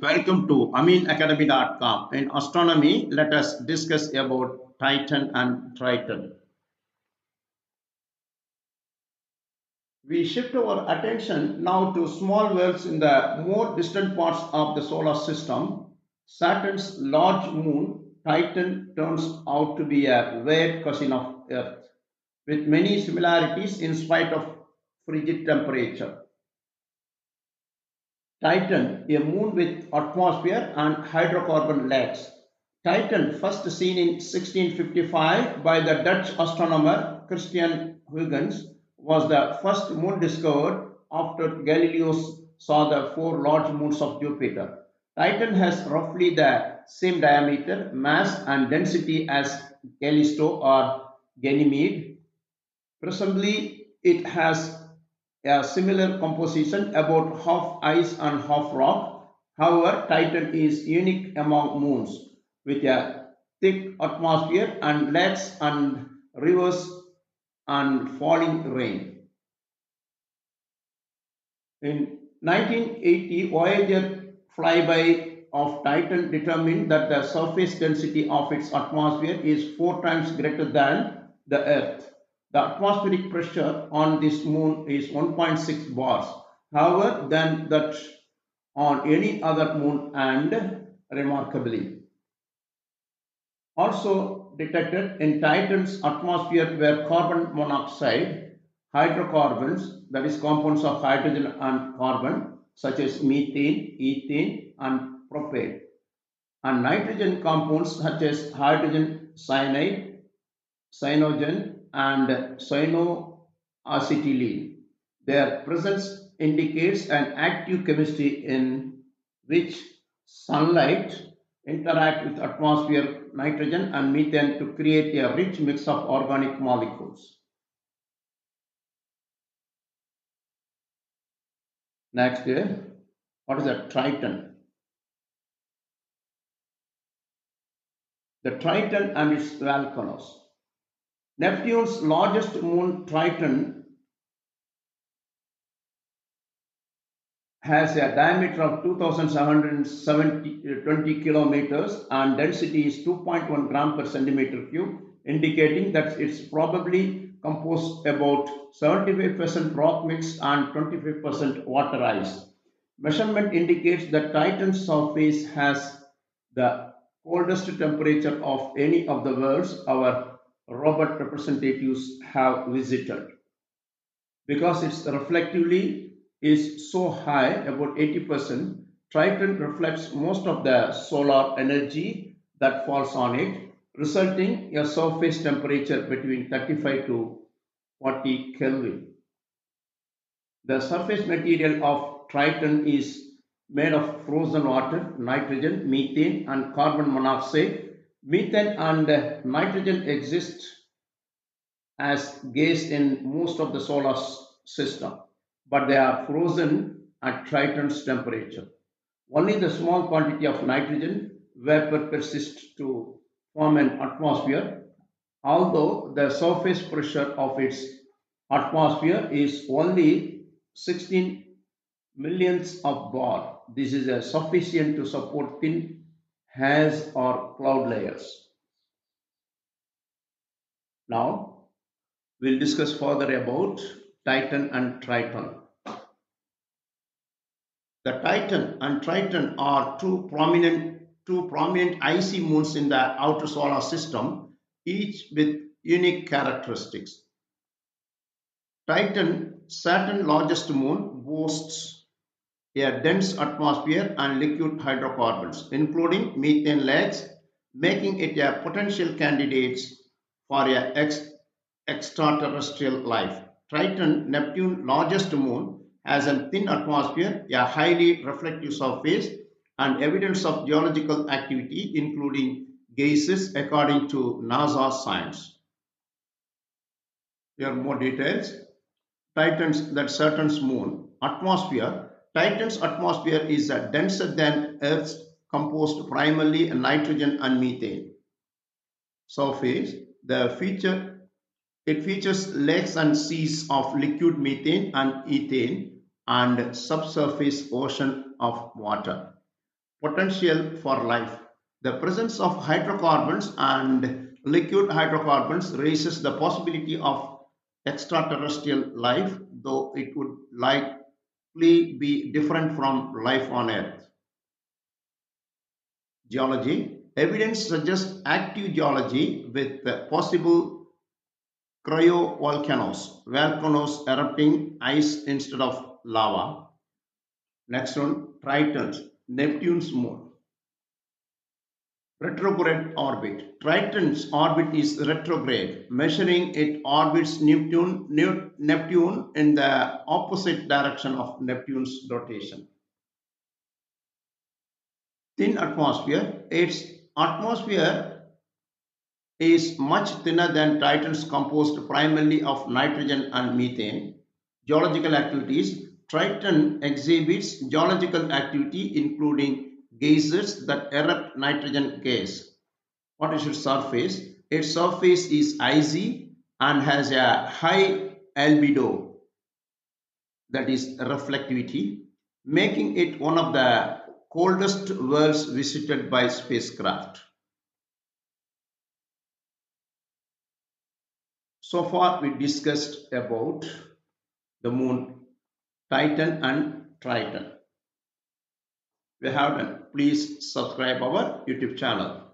Welcome to aminacademy.com. In astronomy, let us discuss about Titan and Triton. We shift our attention now to small worlds in the more distant parts of the solar system. Saturn's large moon, Titan, turns out to be a weird cousin of Earth, with many similarities in spite of frigid temperature. Triton, a moon with atmosphere and hydrocarbon lakes. Triton, first seen in 1655 by the Dutch astronomer Christian Huygens, was the first moon discovered after Galileo saw the four large moons of Jupiter. Triton has roughly the same diameter, mass, and density as Callisto or Ganymede. Presumably, it has a similar composition, about half ice and half rock. However, Titan is unique among moons with a thick atmosphere and lakes and rivers and falling rain. In 1980, Voyager flyby of Titan determined that the surface density of its atmosphere is four times greater than the Earth. The atmospheric pressure on this moon is 1.6 bars, however, than that on any other moon, and remarkably. Also detected in Titan's atmosphere were carbon monoxide, hydrocarbons, that is, compounds of hydrogen and carbon, such as methane, ethane, and propane, and nitrogen compounds such as hydrogen cyanide, cyanogen, and cyanoacetylene. Their presence indicates an active chemistry in which sunlight interact with atmosphere nitrogen and methane to create a rich mix of organic molecules. Next, what is a Triton? The Triton and its volcanoes. Neptune's largest moon, Triton, has a diameter of 2,720 kilometers and density is 2.1 gram per centimeter cube, indicating that it's probably composed about 75% rock mix and 25% water ice. Measurement indicates that Titan's surface has the coldest temperature of any of the worlds our robot representatives have visited. Because its reflectively is so high, about 80%, Triton reflects most of the solar energy that falls on it, resulting in a surface temperature between 35 to 40 Kelvin. The surface material of Triton is made of frozen water, nitrogen, methane, and carbon monoxide. Methane and nitrogen exist as gas in most of the solar system, but they are frozen at Triton's temperature. Only the small quantity of nitrogen vapor persists to form an atmosphere, although the surface pressure of its atmosphere is only 16 millionths of bar. This is sufficient to support thin haze or cloud layers. Now, we'll discuss further about Titan and Triton. The Titan and Triton are two prominent icy moons in the outer solar system, each with unique characteristics. Triton, Saturn's largest moon, boasts a dense atmosphere and liquid hydrocarbons, including methane lakes, making it a potential candidate for extraterrestrial life. Triton, Neptune's largest moon, has a thin atmosphere, a highly reflective surface, and evidence of geological activity, including geysers, according to NASA science. Here are more details. Saturn's moon atmosphere. Titan's atmosphere is denser than Earth's, composed primarily of nitrogen and methane. Surface. It features lakes and seas of liquid methane and ethane and subsurface ocean of water. potential for life. The presence of hydrocarbons and liquid hydrocarbons raises the possibility of extraterrestrial life, though it would likely be different from life on Earth. Geology. Evidence suggests active geology with possible volcanoes erupting ice instead of lava. Next one, Triton, Neptune's moon. Retrograde orbit. Triton's orbit is retrograde, measuring it orbits Neptune in the opposite direction of Neptune's rotation. Thin atmosphere. Its atmosphere is much thinner than Triton's, composed primarily of nitrogen and methane. Geological activities. Triton exhibits geological activity including geysers that erupt nitrogen gas. What is its surface? Its surface is icy and has a high albedo, that is reflectivity, making it one of the coldest worlds visited by spacecraft. So far we discussed about the moon, Titan and Triton. We have done. Please subscribe our YouTube channel.